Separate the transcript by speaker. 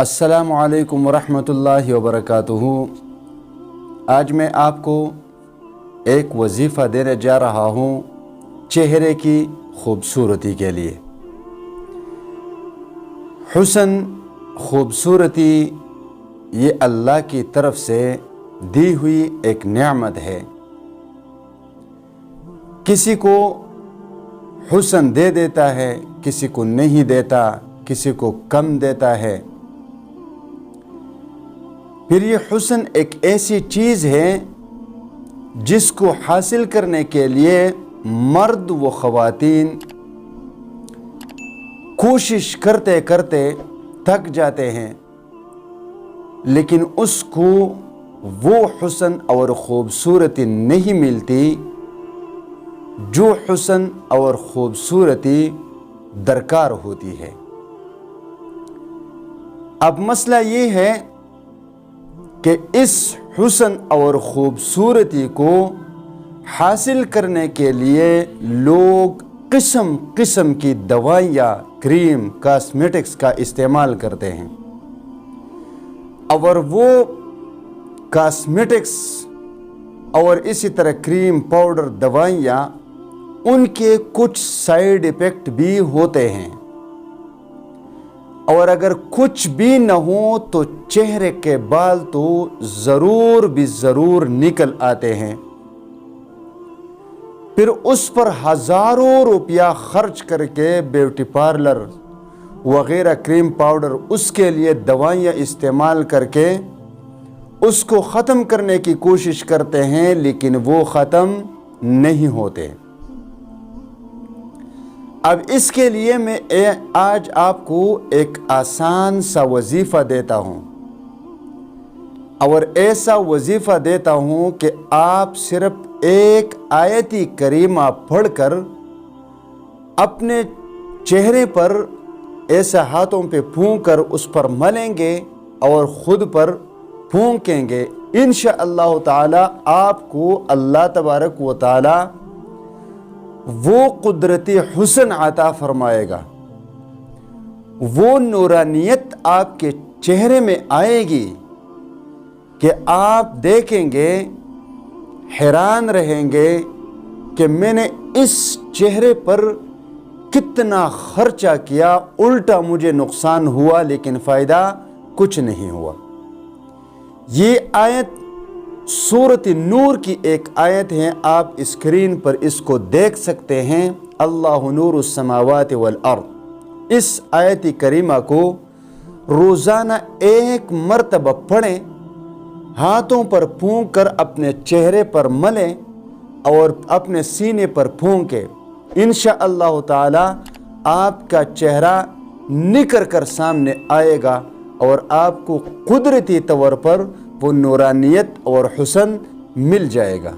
Speaker 1: अस्सलामु अलैकुम वरहमतुल्लाहि वबरकातुहू। आज मैं आपको एक वजीफ़ा देने जा रहा हूँ चेहरे की खूबसूरती के लिए। हुस्न, खूबसूरती ये अल्लाह की तरफ से दी हुई एक नेमत है। किसी को हुस्न दे देता है, किसी को नहीं देता, किसी को कम देता है। फिर ये हुस्न एक ऐसी चीज़ है जिसको हासिल करने के लिए मर्द व ख़वातीन कोशिश करते करते थक जाते हैं, लेकिन उसको वो हुस्न और ख़ूबसूरती नहीं मिलती जो हुस्न और ख़ूबसूरती दरकार होती है। अब मसला ये है कि इस हुस्न और ख़ूबसूरती को हासिल करने के लिए लोग किस्म किस्म की दवाइयाँ, क्रीम, कॉस्मेटिक्स का इस्तेमाल करते हैं। और वो कॉस्मेटिक्स और इसी तरह क्रीम, पाउडर, दवाइयाँ, उनके कुछ साइड इफ़ेक्ट भी होते हैं। और अगर कुछ भी न हो तो चेहरे के बाल तो ज़रूर निकल आते हैं। फिर उस पर हज़ारों रुपया खर्च करके ब्यूटी पार्लर वगैरह, क्रीम, पाउडर, उसके लिए दवाइयाँ इस्तेमाल करके उसको ख़त्म करने की कोशिश करते हैं, लेकिन वो ख़त्म नहीं होते। अब इसके लिए मैं आज आपको एक आसान सा वजीफ़ा देता हूँ, और ऐसा वजीफ़ा देता हूँ कि आप सिर्फ एक आयती करीमा पढ़कर अपने चेहरे पर ऐसा हाथों पे फूंक कर उस पर मलेंगे और ख़ुद पर फूंकेंगे। इंशाअल्लाह ताला आपको अल्लाह तबारक व ताला वो कुदरती हुस्न अता फरमाएगा, वो नूरानियत आपके चेहरे में आएगी कि आप देखेंगे, हैरान रहेंगे कि मैंने इस चेहरे पर कितना खर्चा किया, उल्टा मुझे नुकसान हुआ, लेकिन फ़ायदा कुछ नहीं हुआ। ये आयत सूरत नूर की एक आयत है, आप स्क्रीन पर इसको देख सकते हैं। अल्लाहु नूरुस समावाति वल अर्द। इस आयत करीमा को रोज़ाना एक मरतबा पढ़ें, हाथों पर फूंक कर अपने चेहरे पर मलें और अपने सीने पर फूंकें। इंशाअल्लाह ताला आपका चेहरा निखर कर सामने आएगा और आपको कुदरती तौर पर वो नूरानियत और हुस्न मिल जाएगा।